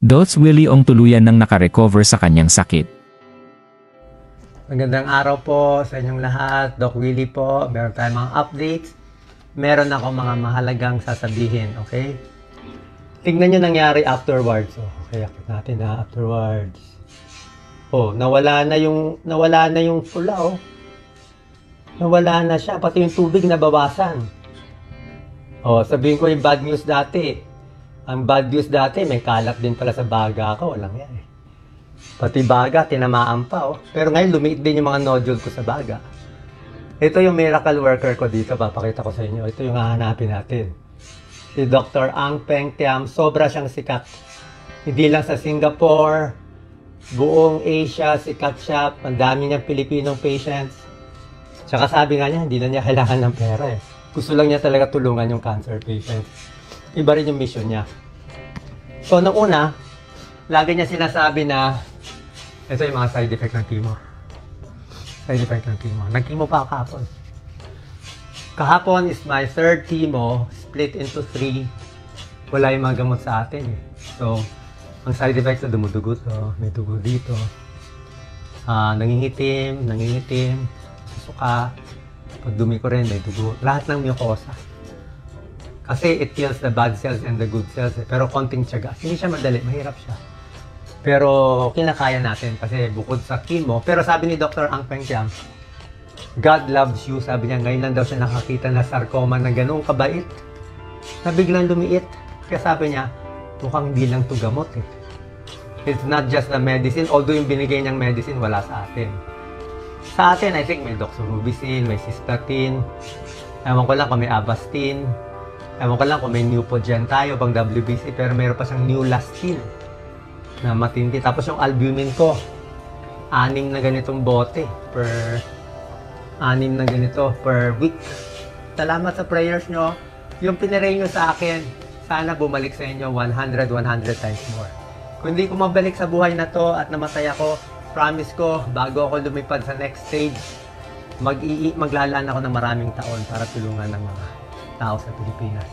Dots Willie Ong tuluyan nang nakarecover sa kanyang sakit. Magandang araw po sa inyong lahat. Doc Willie po. Meron tayong mga updates. Meron ako mga mahalagang sasabihin, okay? Tignan nyo nangyari afterwards. Oh, okay, akit natin na afterwards. Oh, nawala na yung pula, oh. Nawala na siya, pati yung tubig nabawasan. Oh, sabihin ko yung bad news dati. Ang bad news dati, may kalat din pala sa baga ko. Walang yan eh. Pati baga, tinamaan pa, oh. Pero ngayon, lumiit din yung mga nodule ko sa baga. Ito yung miracle worker ko dito. Papakita ko sa inyo. Ito yung hahanapin natin. Si Dr. Ang Peng Tiam. Sobra siyang sikat. Hindi lang sa Singapore, buong Asia, sikat siya. Ang dami niyang Pilipinong patients. Tsaka sabi nga niya, hindi na niya kailangan ng pera eh. Gusto lang niya talaga tulungan yung cancer patients. Iba rin yung mission niya. So, nung una, lagi niya sinasabi na ito yung mga side effect ng chemo. Side effect ng chemo. Nag-chemo pa kahapon. Kahapon is my third chemo, split into 3. Wala yung mga gamot sa atin eh. So, ang side effects na dumudugo to, may dugo dito. Nangingitim, suka. Pag dumi ko rin, may dugo. Lahat ng mucosa. Kasi it kills the bad cells and the good cells. Eh. Pero konting tiyaga. Hindi siya madali. Mahirap siya. Pero kinakaya natin kasi bukod sa chemo. Pero sabi ni Dr. Ang Peng Tiam, God loves you. Sabi niya, ngayon lang daw siya nakakita na sarcoma na ganun kabait. Na biglang lumiit. Kaya sabi niya, mukhang hindi lang ito gamot eh. It's not just the medicine. Although yung binigay niyang medicine, wala sa atin. Sa atin, I think may doxorubicin, may cystatin. Ewan ko lang kung may Avastin. Ewan ko lang kung may Neupogen tayo pang WBC. Pero mayroon pa siyang Neulastine na matindi. Tapos yung albumin ko, 6 na ganitong bote per 6 na ganito per week. Salamat sa prayers nyo. Yung pinaray nyo sa akin, sana bumalik sa inyo 100 times more. Kung hindi ko mabalik sa buhay na to at namatay ako, promise ko, bago ako lumipad sa next stage, maglalaan ako ng maraming taon para tulungan ng mga tao sa Pilipinas.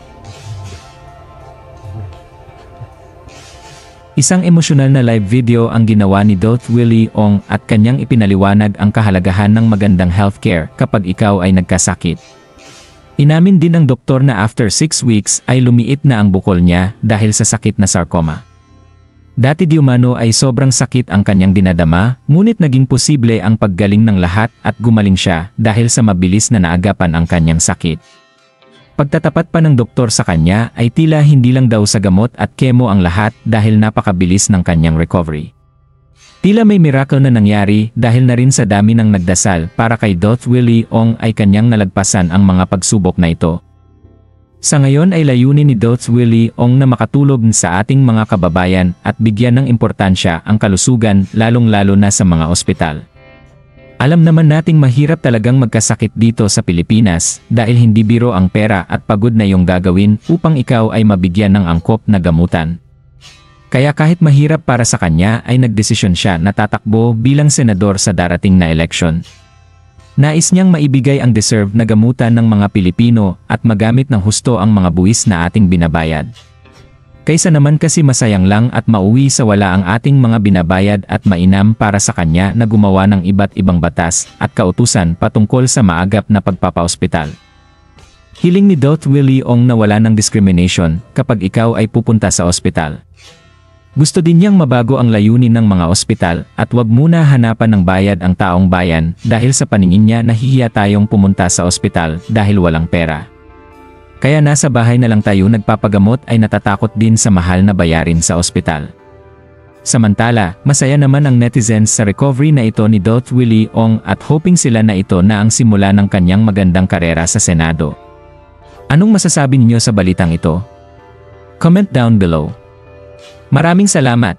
Isang emosyonal na live video ang ginawa ni Dots Willie Ong at kanyang ipinaliwanag ang kahalagahan ng magandang healthcare kapag ikaw ay nagkasakit. Inamin din ng doktor na after 6 weeks ay lumiit na ang bukol niya dahil sa sakit na sarcoma. Dati di umano ay sobrang sakit ang kanyang dinadama, ngunit naging posible ang paggaling ng lahat at gumaling siya dahil sa mabilis na naagapan ang kanyang sakit. Pagtatapat pa ng doktor sa kanya ay tila hindi lang daw sa gamot at chemo ang lahat dahil napakabilis ng kanyang recovery. Tila may miracle na nangyari dahil na rin sa dami ng nagdasal para kay Dots Willie Ong ay kanyang nalagpasan ang mga pagsubok na ito. Sa ngayon ay layunin ni Dots Willie Ong na makatulog sa ating mga kababayan at bigyan ng importansya ang kalusugan lalong-lalo na sa mga ospital. Alam naman nating mahirap talagang magkasakit dito sa Pilipinas dahil hindi biro ang pera at pagod na iyong gagawin upang ikaw ay mabigyan ng angkop na gamutan. Kaya kahit mahirap para sa kanya ay nagdesisyon siya na tatakbo bilang senador sa darating na eleksyon. Nais niyang maibigay ang deserve na gamutan ng mga Pilipino at magamit ng husto ang mga buwis na ating binabayad. Kaysa naman kasi masayang lang at mauwi sa wala ang ating mga binabayad at mainam para sa kanya na gumawa ng iba't ibang batas at kautusan patungkol sa maagap na pagpapaospital. Hiling ni Dots Willie Ong na wala ng discrimination kapag ikaw ay pupunta sa ospital. Gusto din niyang mabago ang layunin ng mga ospital at wag muna hanapan ng bayad ang taong bayan dahil sa paningin niya nahihiya tayong pumunta sa ospital dahil walang pera. Kaya nasa bahay na lang tayo nagpapagamot ay natatakot din sa mahal na bayarin sa ospital. Samantala, masaya naman ang netizens sa recovery na ito ni Dots Willie Ong at hoping sila na ito na ang simula ng kanyang magandang karera sa Senado. Anong masasabi niyo sa balitang ito? Comment down below. Maraming salamat!